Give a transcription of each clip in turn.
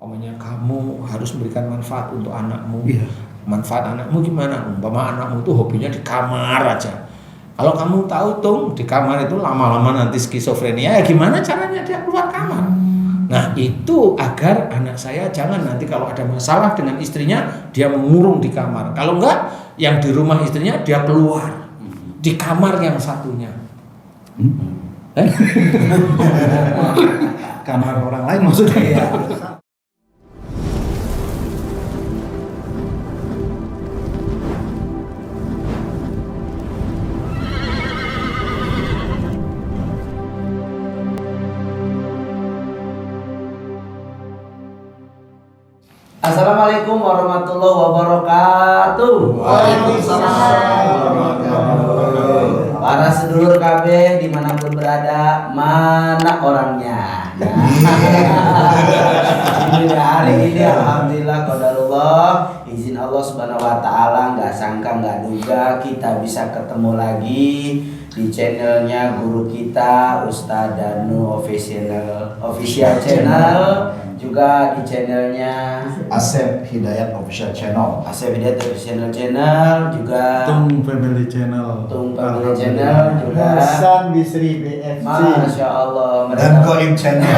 Umpamanya kamu harus memberikan manfaat untuk anakmu. Iya. Manfaat anakmu gimana? Umpama anakmu tuh hobinya di kamar aja. Kalau kamu tahu tuh di kamar itu lama-lama nanti skizofrenia, ya gimana caranya dia keluar kamar? Nah itu agar anak saya jangan nanti kalau ada masalah dengan istrinya dia mengurung di kamar. Kalau enggak, yang di rumah istrinya dia keluar di kamar yang satunya. Kamar orang lain maksudnya ya. Assalamualaikum warahmatullahi wabarakatuh. Waalaikumsalam warahmatullahi wabarakatuh. Para sedulur KB dimanapun berada, mana orangnya? Hari ini alhamdulillah qadarullah, izin Allah Subhanahu wa taala, nggak sangka nggak duga kita bisa ketemu lagi di channelnya guru kita Ustadz Danu official channel, juga di channelnya Asep Hidayat Official Channel. Asep Hidayat Official Channel, juga Tung Family Channel. Tung Family Channel, juga Hasan Bisri BFC. Masya Allah Dan Goim Channel.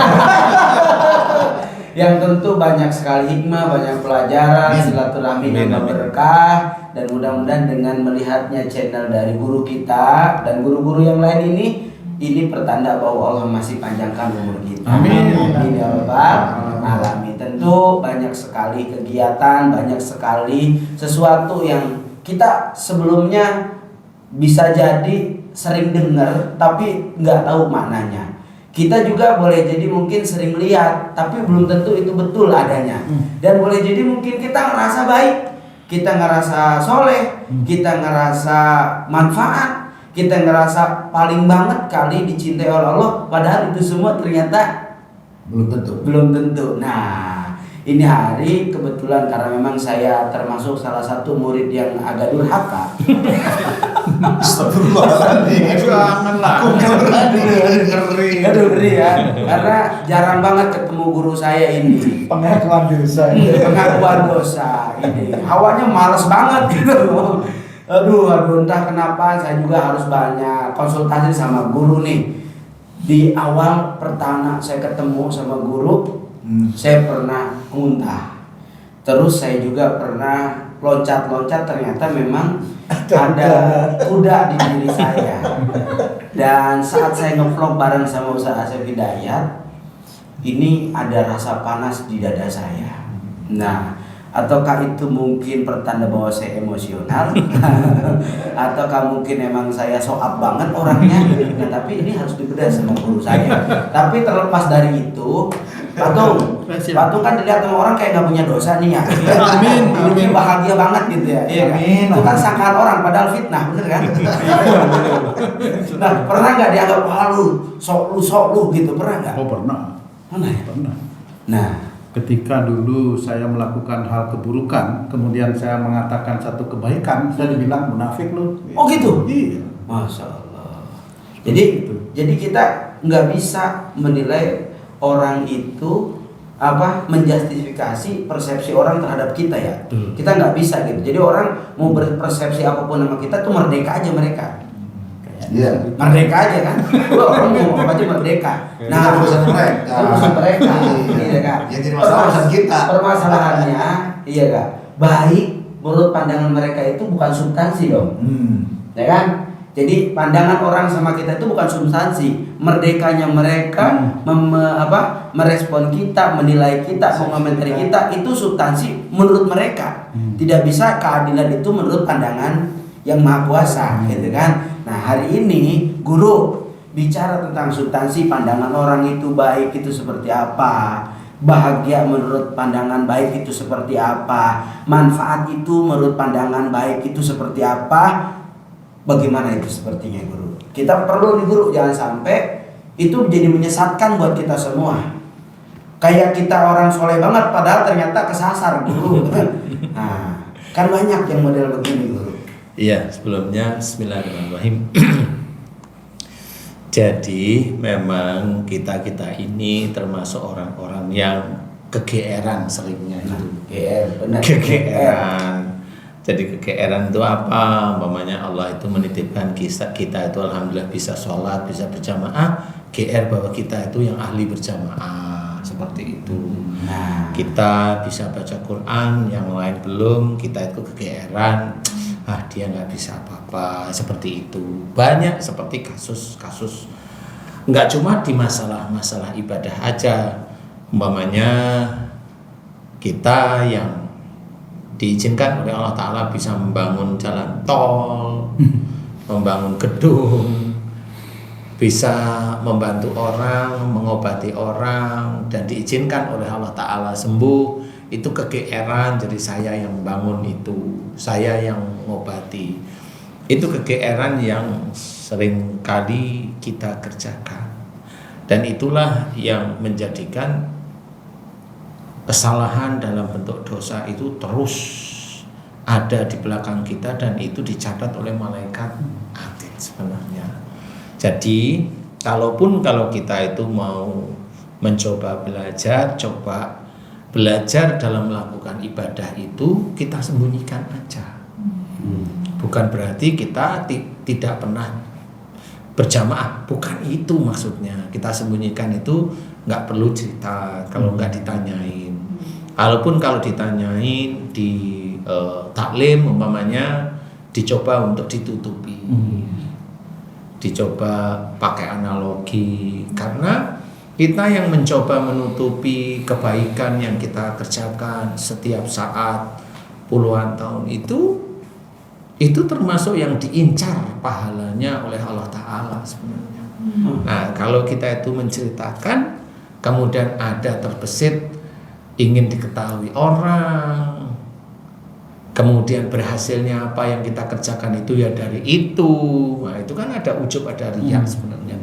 yang tentu banyak sekali hikmah, banyak pelajaran, silaturahmi yang berkah, dan mudah-mudahan dengan melihatnya channel dari guru kita dan guru-guru yang lain ini pertanda bahwa Allah masih panjangkan umur kita. Amin. Amin ya rabbal alamin. Tentu banyak sekali kegiatan, banyak sekali sesuatu yang kita sebelumnya bisa jadi sering dengar tapi nggak tahu maknanya. Kita juga boleh jadi mungkin sering lihat tapi belum tentu itu betul adanya. Dan boleh jadi mungkin kita ngerasa baik, kita ngerasa soleh, kita ngerasa manfaat, kita ngerasa paling banget kali dicintai oleh Allah, padahal itu semua ternyata belum tentu. Nah, ini hari kebetulan karena memang saya termasuk salah satu murid yang agak durhaka. Astagfirullahaladzim. Janganlah. Aduh ngeri ya, karena jarang banget ketemu guru saya ini. Pengakuan dosa. Pengakuan dosa ini, hawanya males banget gitu. Aduh, entah kenapa saya juga harus banyak konsultasi sama guru nih. Di awal pertama saya ketemu sama guru, saya pernah muntah. Terus saya juga pernah loncat-loncat, ternyata memang ada kuda di diri saya. Dan saat saya ngevlog bareng sama Ustaz Asep Hidayat, ini ada rasa panas di dada saya. Nah, ataukah itu mungkin pertanda bahwa saya emosional? Ataukah mungkin emang saya soap banget orangnya? Nah, tapi ini harus dibedah sama guru saya. Tapi terlepas dari itu, Patung kan dilihat sama orang kayak gak punya dosa nih ya. Amin. Amin. Bahagia banget gitu ya. Iya kan? Itu kan sangkaan orang padahal fitnah, bener kan? Nah, pernah nggak dianggap sok lu gitu, pernah nggak? Oh pernah. Pernah ya? Pernah. Nah, Ketika dulu saya melakukan hal keburukan, kemudian saya mengatakan satu kebaikan, saya dibilang munafik lu. oh gitu. Iya. Masya Allah. Jadi kita nggak bisa menilai orang itu menjustifikasi persepsi orang terhadap kita ya. Kita nggak bisa gitu. Jadi orang mau berpersepsi apapun sama kita tuh merdeka aja mereka. Iya. Merdeka aja kan. Orang mau apa aja merdeka. Nah, urusan mereka. Urusan mereka. Iya kan. Yang jadi masalah urusan kita. Permasalahannya, iya kan. Baik menurut pandangan mereka itu bukan substansi dong. Ya kan? Jadi pandangan orang sama kita itu bukan substansi. Merdekanya mereka merespon kita, menilai kita, mengomentari kita itu substansi menurut mereka. Tidak bisa keadilan itu menurut pandangan yang maha kuasa, gitu kan. Nah, hari ini guru bicara tentang substansi, pandangan orang itu baik itu seperti apa, bahagia menurut pandangan baik itu seperti apa, manfaat itu menurut pandangan baik itu seperti apa. Bagaimana itu sepertinya guru? Kita perlu nih guru, jangan sampai itu jadi menyesatkan buat kita semua. Kayak kita orang soleh banget padahal ternyata kesasar guru. Nah, kan banyak yang model begini guru. Iya, sebelumnya bismillahirrahmanirrahim. Jadi memang kita ini termasuk orang-orang yang kegeeran seringnya itu. GR, benar. Kegeeran. Jadi kegeeran itu apa? Umpamanya Allah itu menitipkan kita itu alhamdulillah bisa sholat, bisa berjamaah. GR bahwa kita itu yang ahli berjamaah, seperti itu. Nah, Kita bisa baca Quran, yang lain belum, kita itu kegeeran. Dia nggak bisa apa-apa, seperti itu. Banyak seperti kasus-kasus, nggak cuma di masalah-masalah ibadah aja. Umpamanya kita yang diizinkan oleh Allah Ta'ala bisa membangun jalan tol, membangun gedung, bisa membantu orang, mengobati orang, dan diizinkan oleh Allah Ta'ala sembuh. Itu kegeeran, jadi saya yang membangun itu, saya yang mengobati. Itu kegeeran yang sering kali kita kerjakan. Dan itulah yang menjadikan kesalahan dalam bentuk dosa itu terus ada di belakang kita, dan itu dicatat oleh malaikat atid sebenarnya. Jadi kalau kita itu mau mencoba belajar, coba belajar dalam melakukan ibadah itu kita sembunyikan aja. Bukan berarti kita tidak pernah berjamaah, bukan itu maksudnya. Kita sembunyikan itu nggak perlu cerita kalau nggak ditanyain. Walaupun kalau ditanyain di taklim umpamanya dicoba untuk ditutupi, dicoba pakai analogi, karena kita yang mencoba menutupi kebaikan yang kita kerjakan setiap saat puluhan tahun itu termasuk yang diincar pahalanya oleh Allah Ta'ala sebenarnya. Nah, kalau kita itu menceritakan, kemudian ada terbesit ingin diketahui orang, kemudian berhasilnya apa yang kita kerjakan itu ya dari itu. Nah, itu kan ada ujub, ada riya sebenarnya.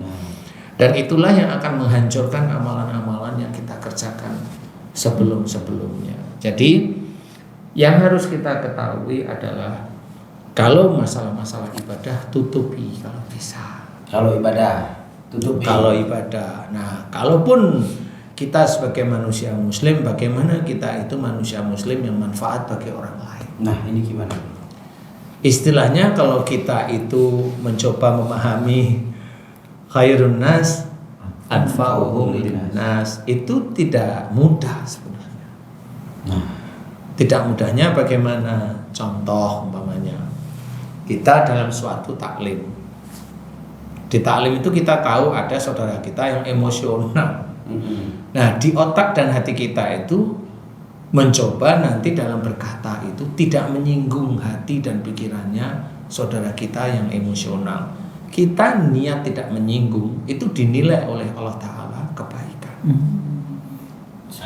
Dan itulah yang akan menghancurkan amalan-amalan yang kita kerjakan sebelum-sebelumnya. Jadi yang harus kita ketahui adalah kalau masalah-masalah ibadah tutupi kalau bisa. kalau ibadah tutupi. Kalau ibadah. Nah, kalaupun kita sebagai manusia muslim, bagaimana kita itu manusia muslim yang manfaat bagi orang lain. Nah, ini gimana? Istilahnya kalau kita itu mencoba memahami khairun nas anfa'uhum linnas, itu tidak mudah sebenarnya. Tidak mudahnya bagaimana? Contoh umpamanya kita dalam suatu taklim. Di taklim itu kita tahu ada saudara kita yang emosional. Nah, di otak dan hati kita itu mencoba nanti dalam berkata itu tidak menyinggung hati dan pikirannya saudara kita yang emosional. Kita niat tidak menyinggung, itu dinilai oleh Allah Ta'ala kebaikan.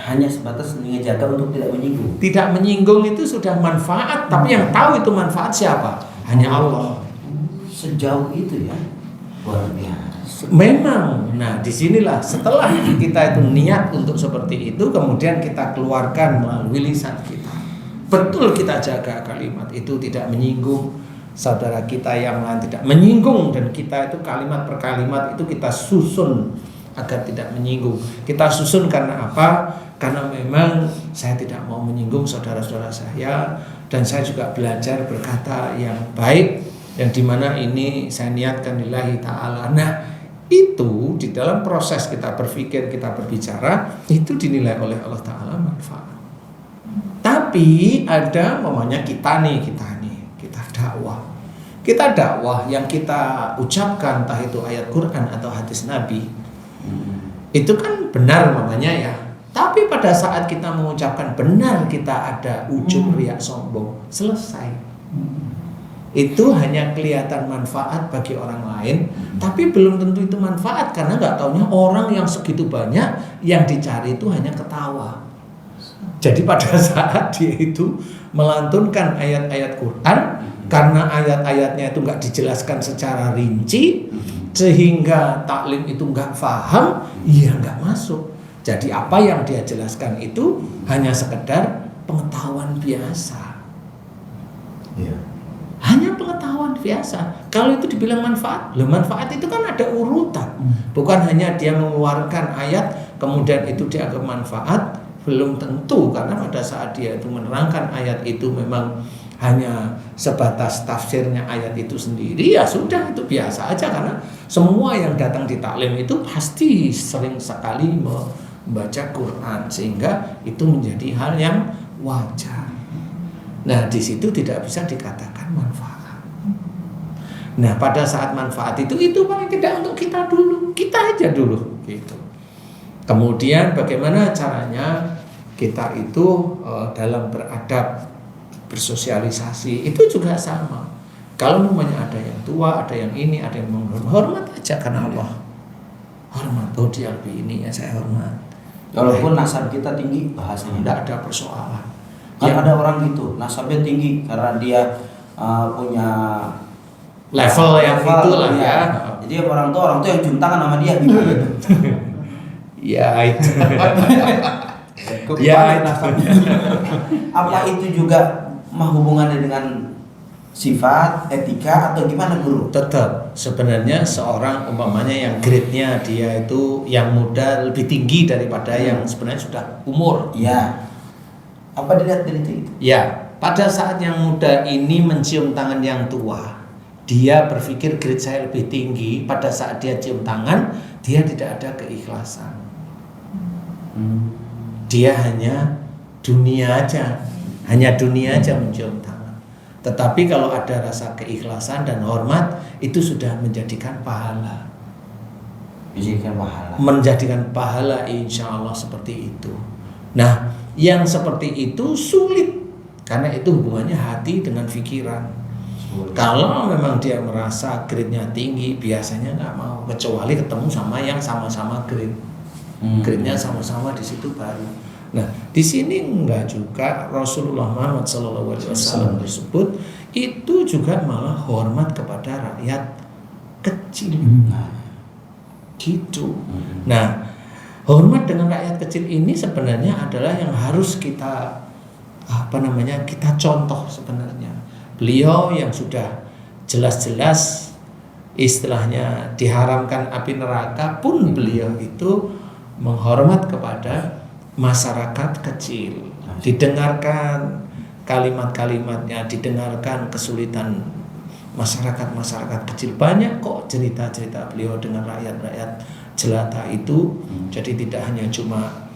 Hanya sebatas menjaga untuk tidak menyinggung. Tidak menyinggung itu sudah manfaat, tapi yang tahu itu manfaat siapa? Hanya Allah. Sejauh itu ya, luar biasa. Memang, nah disinilah setelah kita itu niat untuk seperti itu, kemudian kita keluarkan melalui lisan kita. Betul kita jaga kalimat itu tidak menyinggung saudara kita yang lain, tidak menyinggung, dan kita itu kalimat per kalimat itu kita susun agar tidak menyinggung. Kita susun karena apa? Karena memang saya tidak mau menyinggung saudara-saudara saya, dan saya juga belajar berkata yang baik, yang dimana ini saya niatkan lillahi ta'ala. Nah, itu di dalam proses kita berpikir, kita berbicara, itu dinilai oleh Allah Ta'ala manfaat. Tapi ada momennya kita dakwah. Kita dakwah yang kita ucapkan, entah itu ayat Quran atau hadis Nabi, itu kan benar mamanya ya. Tapi pada saat kita mengucapkan benar, kita ada ujub riak sombong, selesai. Itu hanya kelihatan manfaat bagi orang lain, tapi belum tentu itu manfaat, karena nggak taunya orang yang segitu banyak yang dicari itu hanya ketawa. Jadi pada saat dia itu melantunkan ayat-ayat Quran, karena ayat-ayatnya itu nggak dijelaskan secara rinci, sehingga taklim itu nggak paham, ya nggak masuk. Jadi apa yang dia jelaskan itu hanya sekedar pengetahuan biasa. Iya. Hanya pengetahuan biasa. Kalau itu dibilang manfaat, loh manfaat itu kan ada urutan. Bukan hanya dia mengeluarkan ayat kemudian itu dianggap manfaat, Belum tentu, karena pada saat dia itu menerangkan ayat itu memang hanya sebatas tafsirnya ayat itu sendiri, ya sudah, itu biasa aja. Karena semua yang datang di taklim itu pasti sering sekali membaca Quran, sehingga itu menjadi hal yang wajar. Nah, di situ tidak bisa dikatakan manfaat. Nah, pada saat manfaat itu paling tidak untuk kita dulu, kita aja dulu gitu. Kemudian bagaimana caranya kita itu dalam beradab, bersosialisasi itu juga sama. Kalau namanya ada yang tua, ada yang ini, ada yang menghormat aja karena Allah. Hormat, oh dia lebih ini ya saya hormat. Walaupun nasab kita tinggi, bahasanya tidak ada persoalan. Kan ada orang gitu, nasabnya tinggi karena dia punya level yang itulah ya. Jadi orang tua yang cium tangan sama dia gitu. Ya itu. Ya, apa itu juga hubungannya dengan sifat, etika atau gimana guru? Tetap sebenarnya seorang umpamanya yang grade-nya dia itu yang muda lebih tinggi daripada yang sebenarnya sudah umur. Ya. Apa dilihat dari itu? Ya, pada saat yang muda ini mencium tangan yang tua, dia berpikir grade saya lebih tinggi. Pada saat dia cium tangan, dia tidak ada keikhlasan. Dia hanya dunia aja mencium tangan. Tetapi kalau ada rasa keikhlasan dan hormat, itu sudah menjadikan pahala. Menjadikan pahala insya Allah seperti itu. Nah, yang seperti itu sulit, karena itu hubungannya hati dengan pikiran. Kalau memang dia merasa grade-nya tinggi, biasanya nggak mau, kecuali ketemu sama yang sama-sama grade. Grade-nya sama-sama di situ baru. Nah, di sini enggak juga. Rasulullah Muhammad SAW tersebut itu juga malah hormat kepada rakyat kecil. Gitu. Nah, hormat dengan rakyat kecil ini sebenarnya adalah yang harus kita kita contoh sebenarnya. Beliau yang sudah jelas-jelas istilahnya diharamkan api neraka pun beliau itu menghormat kepada masyarakat kecil, didengarkan kalimat-kalimatnya, didengarkan kesulitan masyarakat kecil. Banyak kok cerita-cerita beliau dengan rakyat-rakyat jelata itu. Jadi tidak hanya cuma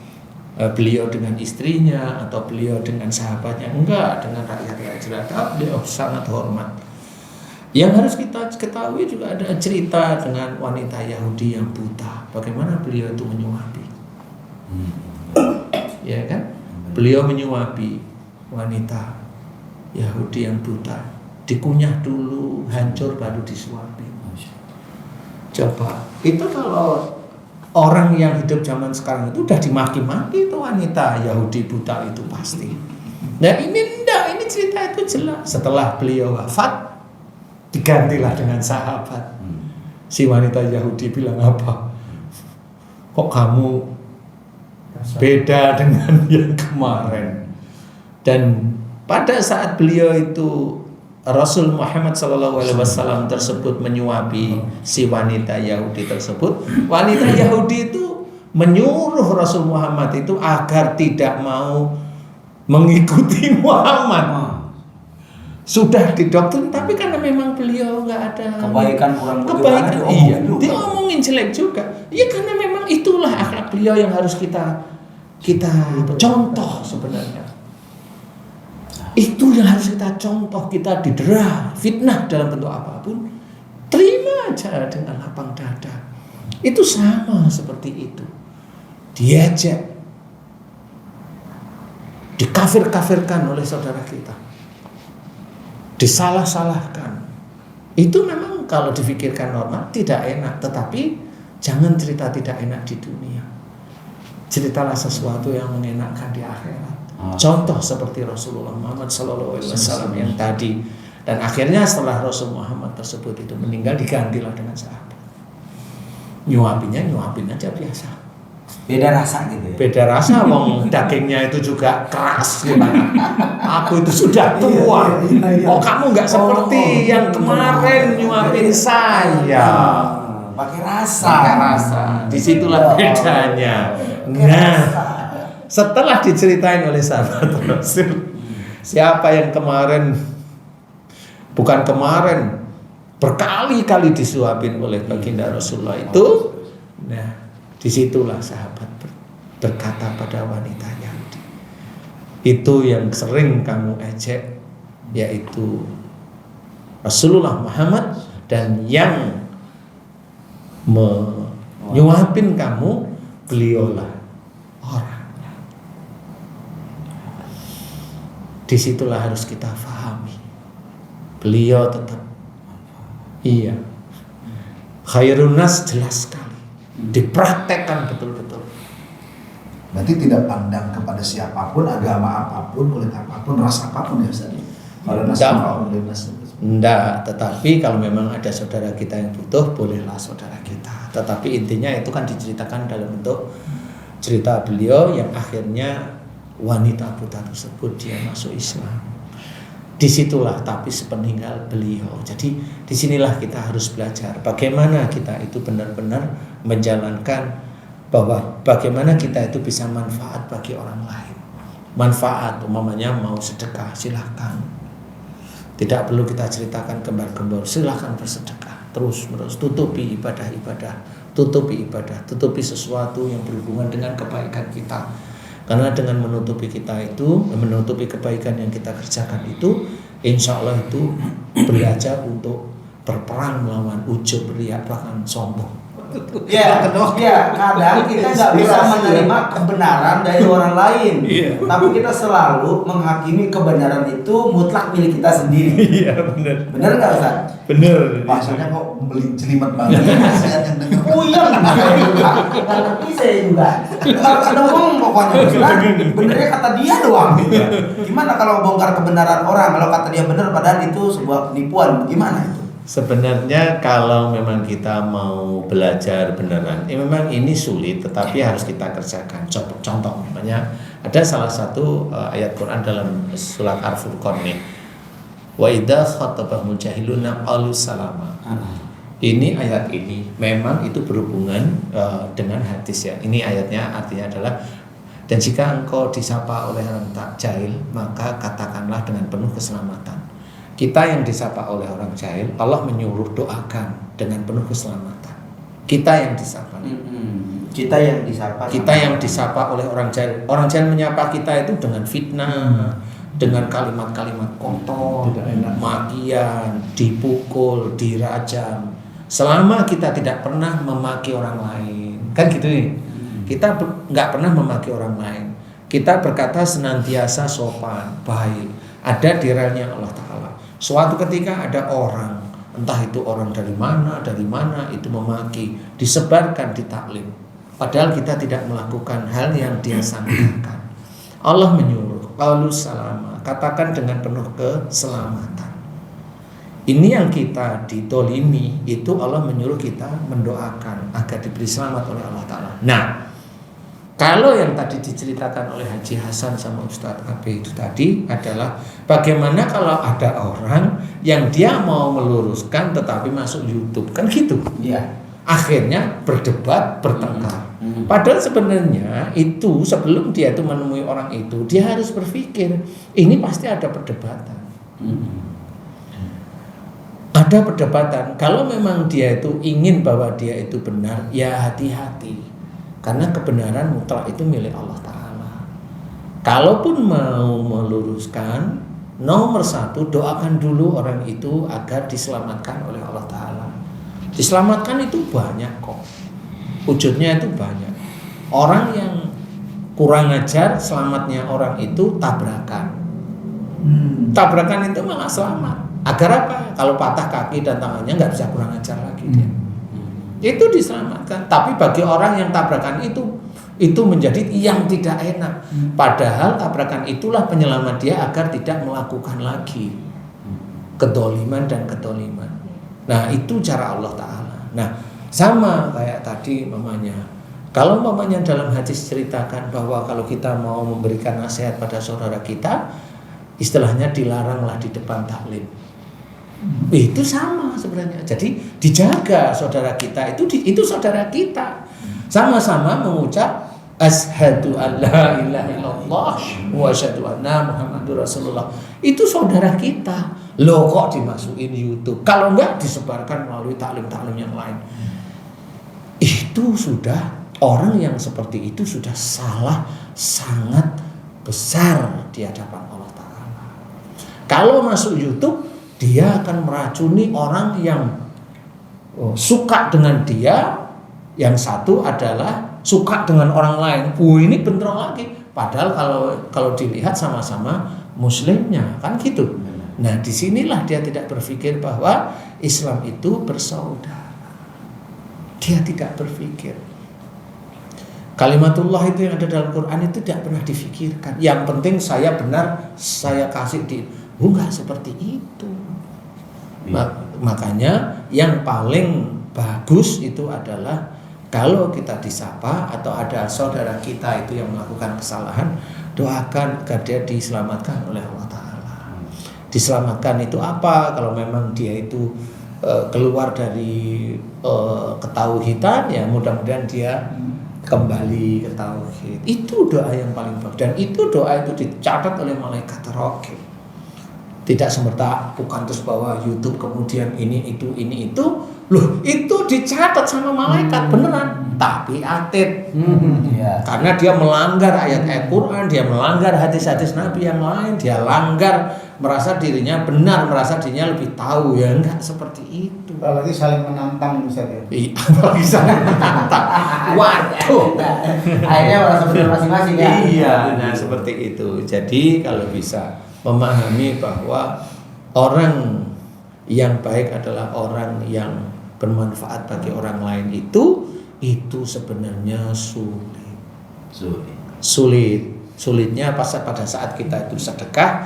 beliau dengan istrinya atau beliau dengan sahabatnya, enggak, dengan rakyat-rakyat jelata beliau sangat hormat. Yang harus kita ketahui juga ada cerita dengan wanita Yahudi yang buta. Bagaimana beliau itu menyuapi. Ya kan? Beliau menyuapi wanita Yahudi yang buta. Dikunyah dulu, hancur baru disuapi. Coba, itu kalau orang yang hidup zaman sekarang itu udah dimaki-maki itu wanita Yahudi buta itu pasti. Nah ini enggak, ini cerita itu jelas. Setelah beliau wafat, digantilah dengan sahabat. Si wanita Yahudi bilang apa? Kok kamu beda dengan yang kemarin? Dan pada saat beliau itu Rasul Muhammad SAW tersebut menyuapi si wanita Yahudi tersebut, wanita Yahudi itu menyuruh Rasul Muhammad itu agar tidak mau mengikuti Muhammad. Sudah didoktrin, tapi karena memang beliau nggak ada kebaikan kurang kebaikan, iya, diomongin jelek juga. Iya, karena memang itulah akhlak beliau yang harus kita contoh sebenarnya. Itu yang harus kita contoh. Kita didera, fitnah dalam bentuk apapun, terima aja dengan lapang dada. Itu sama seperti itu. Diajak, dikafir-kafirkan oleh saudara kita, disalah-salahkan. Itu memang kalau difikirkan normal tidak enak, tetapi jangan cerita tidak enak di dunia. Ceritalah sesuatu yang mengenakkan di akhirat. Contoh seperti Rasulullah Muhammad SAW yang tadi. Dan akhirnya setelah Rasul Muhammad tersebut itu meninggal, digantilah dengan sahabat. Nyuapin aja biasa. Beda rasa gitu ya. Beda rasa, wong dagingnya itu juga keras gitu. Aku itu sudah tua. Oh, kamu nggak seperti yang kemarin nyuapin saya. Pakai rasa. Disitulah bedanya. Nah, setelah diceritain oleh sahabat Rasul, siapa yang berkali-kali disuapin oleh baginda Rasulullah itu, nah disitulah sahabat berkata pada wanita Yahudi, itu yang sering kamu ejek, yaitu Rasulullah Muhammad, dan yang menyuapin kamu beliaulah orang. Disitulah harus kita fahami, beliau tetap iya khairun nas, jelas sekali dipraktekkan betul-betul. Berarti tidak pandang kepada siapapun, agama apapun, kulit apapun, ras apapun ya Ustaz. Kalau nas apapun bebas. Enggak, tetapi kalau memang ada saudara kita yang butuh, bolehlah saudara kita. Tetapi intinya itu kan diceritakan dalam bentuk cerita beliau yang akhirnya wanita buta tersebut dia masuk Islam. Disitulah tapi sepeninggal beliau. Jadi disinilah kita harus belajar bagaimana kita itu benar-benar menjalankan, bahwa bagaimana kita itu bisa manfaat bagi orang lain. Manfaat umpamanya mau sedekah, silahkan. Tidak perlu kita ceritakan gembar-gembor, silahkan bersedekah terus menerus, tutupi ibadah, tutupi sesuatu yang berhubungan dengan kebaikan kita. Karena dengan menutupi kebaikan yang kita kerjakan itu, insya Allah itu belajar untuk berperang melawan ujub, riya, bahkan sombong. Ya, kadang kita nggak bisa menerima kebenaran dari orang lain, tapi kita selalu menghakimi kebenaran itu mutlak milik kita sendiri. Iya, benar nggak Ustaz? Bener. Bahasanya kok beli jelimet banget. Saya yang dengar. Puyeng saya juga, nggak ngerti saya juga. Nggak ngomong pokoknya benernya kata dia doang. Gimana kalau bongkar kebenaran orang, kalau kata dia benar padahal itu sebuah penipuan, gimana itu? Sebenarnya kalau memang kita mau belajar beneran, memang ini sulit, tetapi harus kita kerjakan. Contoh, namanya ada salah satu ayat Quran dalam surat Al-Furqan nih. Wa idza khatabahumul jahiluna qalu salama. Ini ayat ini memang itu berhubungan dengan hadis ya. Ini ayatnya artinya adalah, dan jika engkau disapa oleh orang tak jahil, maka katakanlah dengan penuh keselamatan. Kita yang disapa oleh orang jahil, Allah menyuruh doakan dengan penuh keselamatan. Kita yang disapa. Kita yang disapa oleh orang jahil. Orang jahil menyapa kita itu dengan fitnah, dengan kalimat-kalimat kotor, makian, dipukul, dirajam. Selama kita tidak pernah memaki orang lain, kan gitu nih. Kita nggak pernah memaki orang lain. Kita berkata senantiasa sopan, baik. Ada di realnya Allah Ta'ala. Suatu ketika ada orang, entah itu orang dari mana itu memaki, disebarkan di taklim. Padahal kita tidak melakukan hal yang dia sangkakan. Allah menyuruh, qalu salama, katakan dengan penuh keselamatan. Ini yang kita ditolimi, itu Allah menyuruh kita mendoakan agar diberi selamat oleh Allah Ta'ala. Nah, kalau yang tadi diceritakan oleh Haji Hasan sama Ustadz Abe itu tadi adalah bagaimana kalau ada orang yang dia mau meluruskan tetapi masuk YouTube, kan gitu. Iya. Akhirnya berdebat, bertengkar. Padahal sebenarnya itu sebelum dia itu menemui orang itu, dia harus berpikir ini pasti ada perdebatan. Ada perdebatan. Kalau memang dia itu ingin bahwa dia itu benar, ya hati-hati. Karena kebenaran mutlak itu milik Allah Ta'ala. Kalaupun mau meluruskan, nomor satu doakan dulu orang itu agar diselamatkan oleh Allah Ta'ala. Diselamatkan itu banyak kok, wujudnya itu banyak. Orang yang kurang ajar, selamatnya orang itu tabrakan. Tabrakan itu malah selamat. Agar apa? Kalau patah kaki dan tangannya nggak bisa kurang ajar lagi dia. Itu diselamatkan. Tapi bagi orang yang tabrakan itu menjadi yang tidak enak. Padahal tabrakan itulah penyelamat dia agar tidak melakukan lagi kedoliman dan kedoliman. Nah, itu cara Allah Ta'ala. Nah, sama kayak tadi mamanya. Kalau mamanya dalam hadis ceritakan bahwa kalau kita mau memberikan nasihat pada saudara kita, istilahnya dilaranglah di depan taklim. Itu sama sebenarnya. Jadi dijaga saudara kita itu saudara kita. Sama-sama mengucap asyhadu an la ilaha illallah wa asyhadu anna Muhammadur Rasulullah. Itu saudara kita. Loh kok dimasukin YouTube? Kalau enggak disebarkan melalui taklim-taklim yang lain. Itu sudah, orang yang seperti itu sudah salah sangat besar di hadapan Allah Ta'ala. Kalau masuk YouTube, dia akan meracuni orang yang suka dengan dia. Yang satu adalah suka dengan orang lain. Ini bentrok lagi. Padahal kalau dilihat sama-sama muslimnya, kan gitu. Nah, disinilah dia tidak berpikir bahwa Islam itu bersaudara. Dia tidak berpikir. Kalimatullah itu yang ada dalam Quran itu tidak pernah difikirkan. Yang penting saya benar, saya kasih di. Enggak seperti itu. Makanya yang paling bagus itu adalah kalau kita disapa atau ada saudara kita itu yang melakukan kesalahan, doakan agar dia diselamatkan oleh Allah Ta'ala. Diselamatkan itu apa? Kalau memang dia itu keluar dari ketauhidan, ya mudah-mudahan dia kembali ke tauhid. Itu doa yang paling bagus. Dan itu doa itu dicatat oleh malaikat raqib. Tidak semerta bukan terus bahwa YouTube kemudian ini itu. Loh, itu dicatat sama malaikat beneran. Tapi atid. Karena dia melanggar ayat-ayat Quran, dia melanggar hadis-hadis Nabi yang lain, dia langgar, merasa dirinya benar, merasa dirinya lebih tahu. Ya enggak seperti itu. Apalagi saling menantang misalnya. Iya, apalagi saling menantang. Waduh. Akhirnya merasa benar masing-masing ya. Iya, nah seperti itu. Jadi kalau bisa memahami bahwa orang yang baik adalah orang yang bermanfaat bagi orang lain itu sebenarnya sulitnya pada saat kita itu sedekah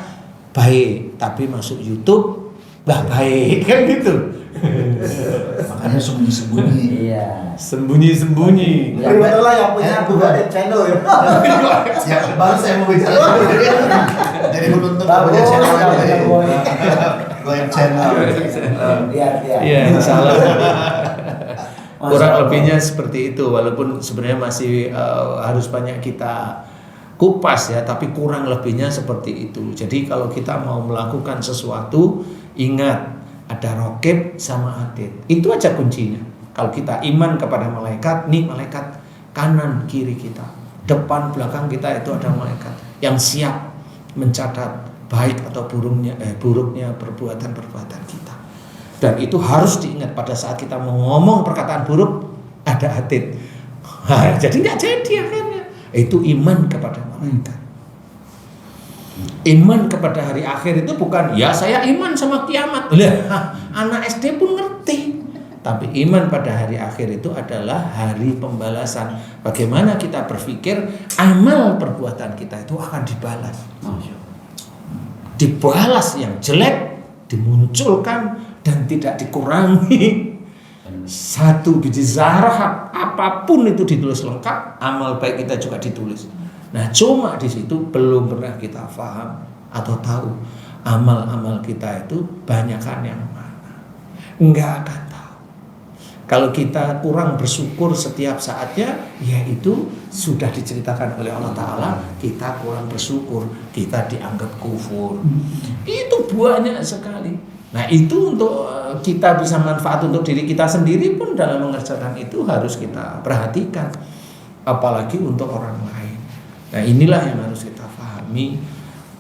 baik, tapi masuk YouTube nggak baik, kan gitu. Makanya sembunyi-sembunyi. Iya. Sembunyi. Tapi betul lah yang punya buka channel ya. Siap, baru saya mau bicara. Jadi beruntung punya channel channel. Iya, salah. Kurang lebihnya seperti itu, walaupun sebenarnya masih harus banyak kita kupas ya, tapi kurang lebihnya seperti itu. Jadi kalau kita mau melakukan sesuatu, ingat ada raqib sama atid. Itu aja kuncinya. Kalau kita iman kepada malaikat, nih malaikat kanan kiri kita, depan belakang kita itu ada malaikat yang siap mencatat baik atau buruknya perbuatan kita. Dan itu harus diingat pada saat kita mau ngomong perkataan buruk, ada atid. Jadi nggak jadi akhirnya. Itu iman kepada malaikat. Iman kepada hari akhir itu bukan ya saya iman sama kiamat. Lah, anak SD pun ngerti. Tapi iman pada hari akhir itu adalah hari pembalasan. Bagaimana kita berpikir amal perbuatan kita itu akan dibalas. Dibalas yang jelek, dimunculkan dan tidak dikurangi. Satu biji zarah apapun itu ditulis lengkap, amal baik kita juga ditulis. Nah, cuma di situ belum pernah kita paham atau tahu amal-amal kita itu banyakan yang mana. Enggak akan tahu. Kalau kita kurang bersyukur setiap saatnya, yaitu sudah diceritakan oleh Allah Ta'ala, kita kurang bersyukur, kita dianggap kufur. Itu banyak sekali. Nah, itu untuk kita bisa manfaat untuk diri kita sendiri pun dalam mengerjakan itu harus kita perhatikan, apalagi untuk orang lain. Nah, inilah yang harus kita pahami.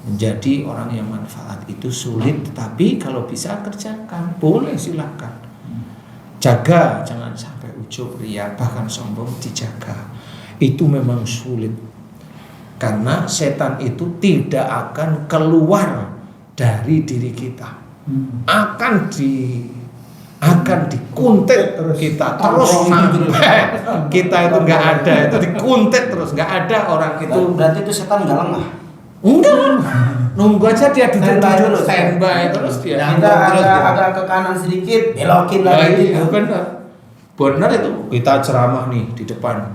Menjadi orang yang manfaat itu sulit, tapi kalau bisa kerjakan, boleh silakan. Jaga, jangan sampai ujub, riya, bahkan sombong dijaga. Itu memang sulit. Karena setan itu tidak akan keluar dari diri kita. Akan dikuntit terus kita terus sampai kita itu nggak ada, itu dikuntit terus, nggak ada orang itu. Berarti itu setan nggak lengah. Enggak, nunggu aja dia duduk dulu standby terus dia. Kita agak ke kanan sedikit, belokin lagi. Benar itu. Kita ceramah nih di depan.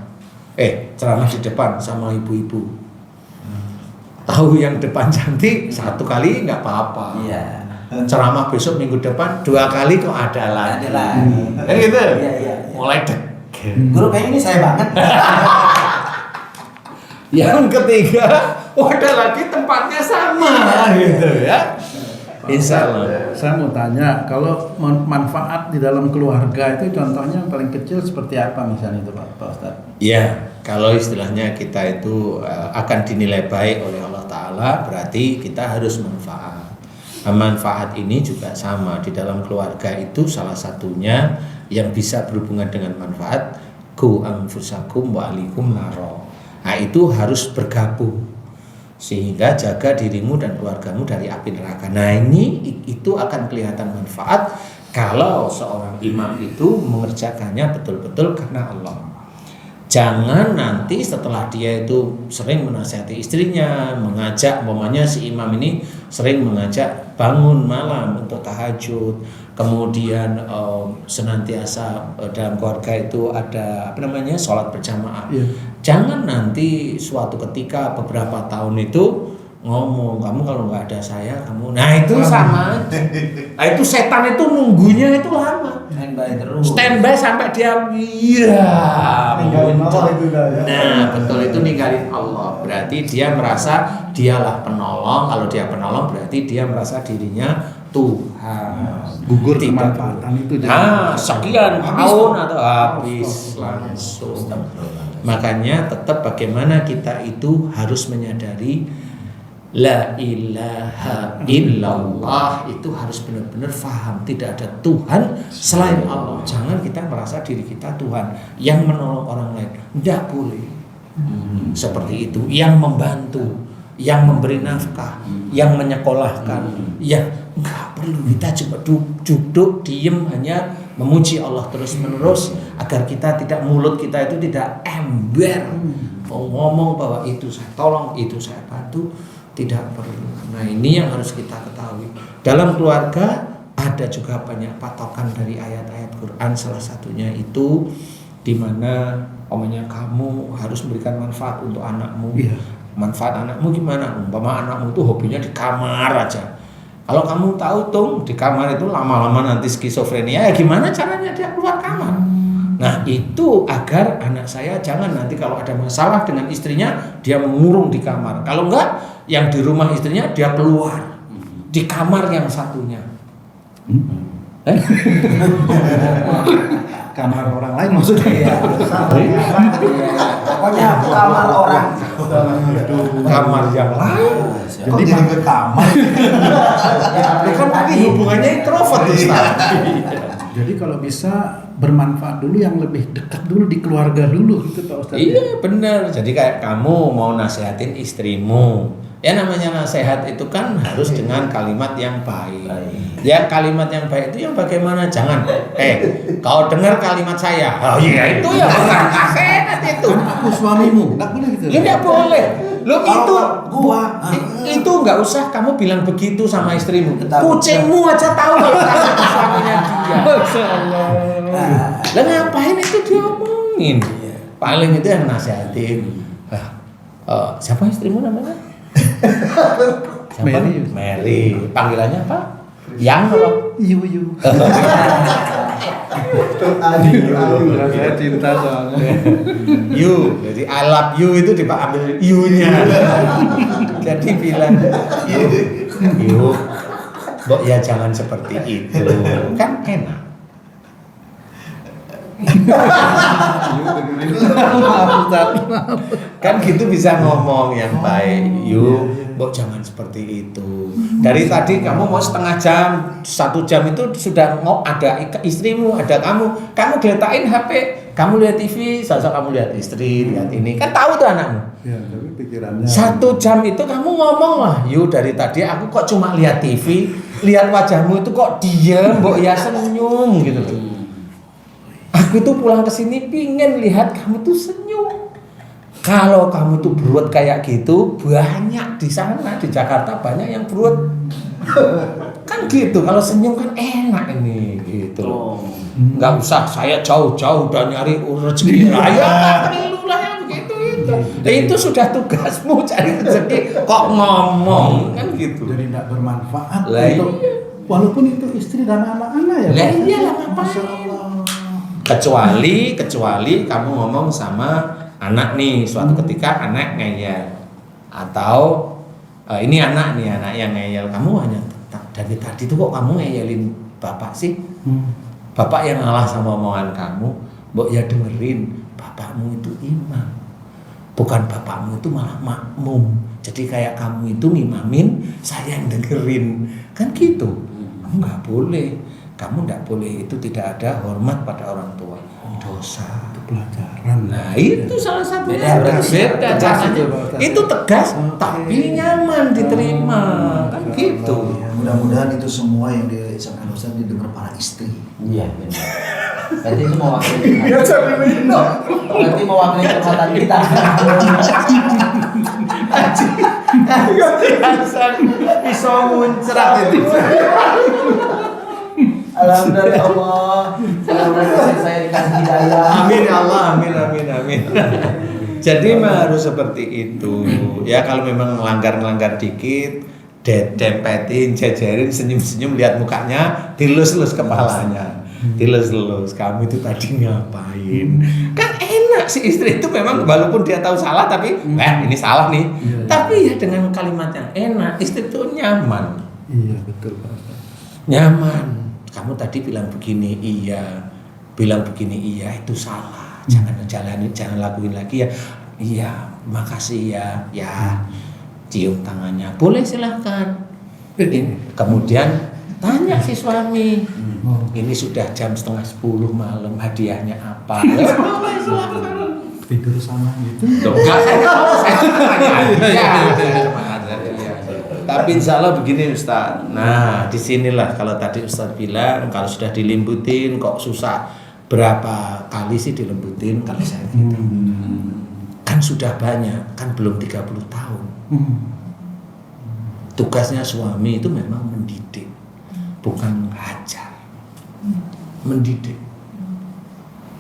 Ceramah di depan sama ibu-ibu. Tahu yang depan cantik satu kali nggak apa-apa. Iya. Ceramah besok minggu depan 2 kali kok ada lagi. Ada lagi. Gitu. Iya. Mulai deg. Guru kayaknya ini saya banget. Yang ketiga, ada lagi tempatnya sama gitu ya. Insya Allah. Saya mau tanya, kalau manfaat di dalam keluarga itu contohnya yang paling kecil seperti apa misalnya itu Pak Ustadz? Ya, kalau istilahnya kita itu akan dinilai baik oleh Allah Ta'ala, berarti kita harus manfaat. Manfaat ini juga sama di dalam keluarga itu salah satunya yang bisa berhubungan dengan manfaat ku anfusakum wa alikum naro. Nah itu harus bergabung sehingga jaga dirimu dan keluargamu dari api neraka. Nah ini itu akan kelihatan manfaat kalau seorang imam itu mengerjakannya betul-betul karena Allah. Jangan nanti setelah dia itu sering menasihati istrinya, mengajak, umpamanya si imam ini sering mengajak bangun malam untuk tahajud, kemudian senantiasa dalam keluarga itu ada sholat berjamaah. Jangan nanti suatu ketika beberapa tahun itu ngomong, kamu kalau nggak ada saya kamu, nah itu sama aja. Nah itu setan itu nunggunya itu lama, Standby terus. standby sampai dia Ninggalin muncul. Allah itu dah, ya. Nah betul, itu ninggalin Allah, berarti dia merasa dialah penolong. Kalau dia penolong berarti dia merasa dirinya Tuhan. Gugur Tidak kemanfaatan itu. sekian tahun atau habis langsung. Makanya tetap bagaimana kita itu harus menyadari La ilaha illallah, itu harus benar-benar faham tidak ada Tuhan selain Allah. Jangan kita merasa diri kita Tuhan yang menolong orang lain, tidak boleh. Seperti itu, yang membantu, yang memberi nafkah, yang menyekolahkan, yang nggak perlu. Kita cuma duduk diem hanya memuji Allah terus menerus agar kita tidak, mulut kita itu tidak ember mau ngomong bahwa itu saya tolong, itu saya bantu. Tidak perlu. Nah ini yang harus kita ketahui. Dalam keluarga ada juga banyak patokan dari ayat-ayat Quran. Salah satunya itu di mana omanya kamu harus memberikan manfaat untuk anakmu. Manfaat anakmu gimana? Umpama anakmu itu hobinya di kamar aja. Kalau kamu tahu tuh di kamar itu lama-lama nanti skizofrenia, ya gimana caranya dia keluar kamar? Nah itu agar anak saya jangan nanti kalau ada masalah dengan istrinya dia mengurung di kamar. Kalau enggak, yang di rumah istrinya dia keluar di kamar yang satunya. Kamar orang lain maksudnya. Pokoknya kamar orang. Kamar yang lain. Kok jadi ke kamar? Kan tapi hubungannya introvert Ustaz. Jadi kalau bisa bermanfaat dulu yang lebih dekat dulu di keluarga dulu gitu Pak Ustadz. Iya benar. Jadi kayak kamu mau nasihatin istrimu, ya namanya nasihat itu kan harus dengan kalimat yang baik. Ya kalimat yang baik itu yang bagaimana? Jangan, kau dengar kalimat saya. Oh iya itu ya bukan nasihat itu. Aku suamimu, nggak boleh gitu. Ya nggak boleh. Lo itu Gua itu nggak usah kamu bilang begitu sama istrimu. Ketahuan. Kucingmu aja tahu kalau kamu suaminya dia. Masya Allah. Lah ngapain itu diomongin? Paling itu yang nasihatin. Siapa istrimu namanya? Siapa? Mary. Mary. Panggilannya apa? Yang apa? Yu. Saya cinta soalnya. You. Jadi I love you itu diambil you-nya. Jadi bilang you. Mbok ya jangan seperti itu. Kan enak. Kan gitu bisa ngomong yang baik. You, mbok jangan seperti itu. Dari tadi kamu mau setengah jam, 1 jam itu sudah ada istrimu, ada kamu geletain HP, kamu lihat TV, sosok kamu lihat istri, lihat ini, kan tahu tuh anakmu. Ya, tapi pikirannya 1 jam itu kamu ngomong lah, you dari tadi aku kok cuma lihat TV, lihat wajahmu itu kok diem, mbok ya senyum gitu loh. Aku tuh pulang ke sini pingin lihat kamu tuh senyum. Kalau kamu tuh berbuat kayak gitu, banyak di sana di Jakarta banyak yang berbuat kan gitu. Kalau senyum kan enak ini gitu loh. Nggak usah saya jauh-jauh udah nyari rezeki. Ya perlu lah yang begitu itu. Itu sudah tugasmu cari rezeki. Kok ngomong kan gitu. jadi tidak bermanfaat Lah, untuk walaupun itu istri dan anak-anak ya. Lah Pak? iyalah Masya ngapain? Allah. Kecuali kamu ngomong sama Anak nih suatu ketika anak ngeyel atau ini anak yang ngeyel, kamu hanya dari tadi tuh kok kamu ngeyelin bapak sih? Bapak yang ngalah sama omongan kamu, mbok ya dengerin, bapakmu itu imam. Bukan bapakmu itu malah makmum. Jadi kayak kamu itu ngimamin, saya yang dengerin. Kan gitu. Kamu nggak boleh. Kamu nggak boleh, itu tidak ada hormat pada orang tua. Dosa. Itu pelajaran. Nah itu salah satunya. Beda, Beda tegas caranya. itu, Pak Ustaz. Itu tegas, tapi nyaman diterima. Kan gitu. Mudah-mudahan itu semua yang disampaikan Ustaz didengar para istri. Iya benar. Berarti itu mewakili. Ya jadi minum. Berarti mewakili curhatan kita. Hasan bisa muncrat itu. Alhamdulillah Allah. Alhamdulillah saya dikasih hidayah. Amin ya Allah, amin. Jadi mah harus seperti itu. Ya kalau memang ngelanggar dikit, dempetin, jajarin, senyum-senyum, lihat mukanya, dilus-lus kepalanya. Dilus-lus, kamu itu tadi ngapain? Kan enak si istri itu memang walaupun dia tahu salah tapi ini salah nih. Tapi ya dengan kalimat yang enak, istri itu nyaman. Iya betul Pak Ustaz. Nyaman. Kamu tadi bilang begini, iya. Bilang begini, iya, itu salah. Jangan lakuin lagi ya. Iya, makasih ya. Ya. Cium tangannya. Boleh silahkan. Kemudian tanya si suami. Ini sudah jam 9:30 malam, hadiahnya apa? Ya, boleh silahkan. Tidur sama gitu. Enggak, saya tapi insya Allah begini Ustaz. Nah disinilah kalau tadi Ustaz bilang kalau sudah dilimbutin kok susah, berapa kali sih dilembutin kalau saya gitu. Kan sudah banyak, kan belum 30 tahun. Tugasnya suami itu memang mendidik, bukan hajar. Mendidik.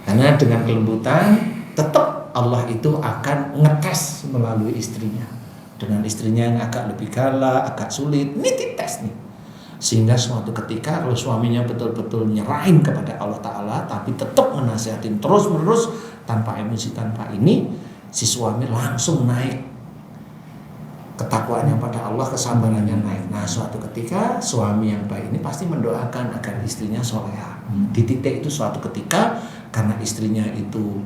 Karena dengan kelembutan tetap Allah itu akan ngetes melalui istrinya. Dengan istrinya yang agak lebih galak, agak sulit, ini dites nih. Sehingga suatu ketika kalau suaminya betul-betul nyerahin kepada Allah Ta'ala tapi tetap menasihatin terus-menerus tanpa emosi, tanpa ini, si suami langsung naik ketakwaannya pada Allah, kesabarannya naik. Nah suatu ketika suami yang baik ini pasti mendoakan agar istrinya soleha. Di titik itu suatu ketika karena istrinya itu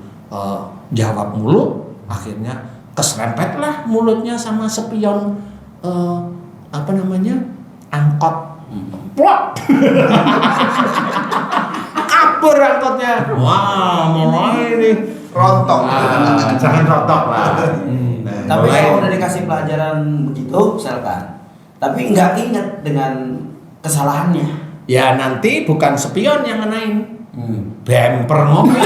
jawab mulu, akhirnya keserempetlah mulutnya sama spion angkot. Plok. Kabur angkotnya. Wah, mau ini Rontok. jangan rontok lah. Nah, Tapi mulai. kalau udah dikasih pelajaran begitu, misalkan. Tapi nggak ingat dengan kesalahannya. Ya nanti bukan spion yang ngenain, bemper mobil.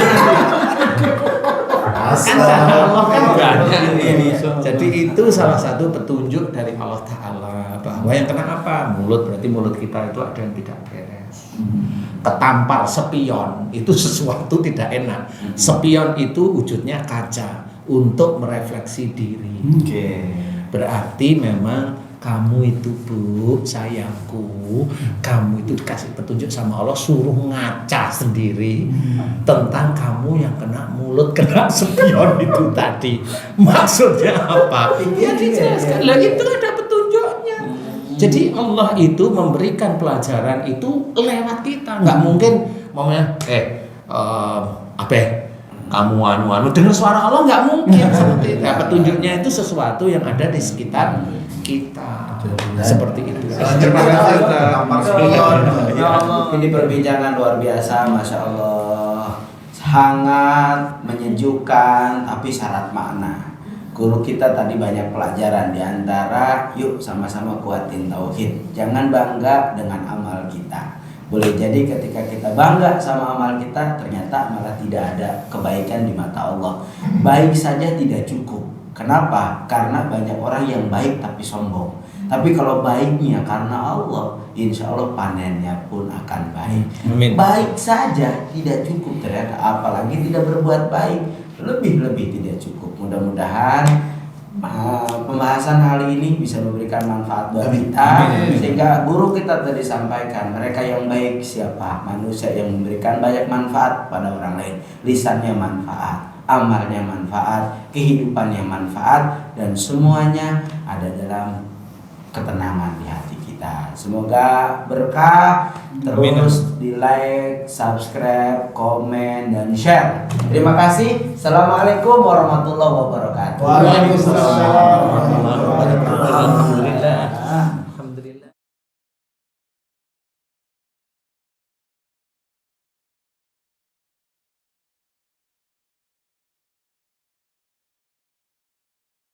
Kan Allah kan banyak. Jadi itu salah satu petunjuk dari Allah Ta'ala bahwa yang kena apa? Mulut, berarti mulut kita itu ada yang tidak beres. Ketampar spion itu sesuatu tidak enak. Spion itu wujudnya kaca untuk merefleksi diri. Berarti memang kamu itu Bu, sayangku, kamu itu dikasih petunjuk sama Allah suruh ngaca sendiri tentang kamu yang kena mulut, kena spion itu tadi. Maksudnya apa? Ya dijelaskan. Lah itu ada petunjuknya. Jadi Allah itu memberikan pelajaran itu lewat kita. Nggak mungkin maunya kamu anu dengar suara Allah, nggak mungkin seperti itu. Nah, petunjuknya itu sesuatu yang ada di sekitar kita. Seperti itu. Terima kasih Ini perbincangan luar biasa, Masya Allah. Hangat, menyejukkan, tapi syarat makna. Guru kita tadi banyak pelajaran, di antara yuk sama-sama kuatin tauhid. Jangan bangga dengan amal kita. Boleh jadi ketika kita bangga sama amal kita, ternyata malah tidak ada kebaikan di mata Allah. Baik saja tidak cukup. Kenapa? Karena banyak orang yang baik tapi sombong. Tapi kalau baiknya karena Allah, insya Allah panennya pun akan baik. Amin. Baik saja tidak cukup ternyata, apalagi tidak berbuat baik, lebih-lebih tidak cukup. Mudah-mudahan pembahasan kali ini bisa memberikan manfaat buat kita. Sehingga guru kita tadi sampaikan, mereka yang baik siapa? Manusia yang memberikan banyak manfaat pada orang lain. Lisannya manfaat, amalnya manfaat, kehidupannya manfaat, dan semuanya ada dalam ketenangan di hati kita. Semoga berkah. Terus di like, subscribe, komen, dan share. Terima kasih. Assalamualaikum warahmatullahi wabarakatuh. Waalaikumsalam.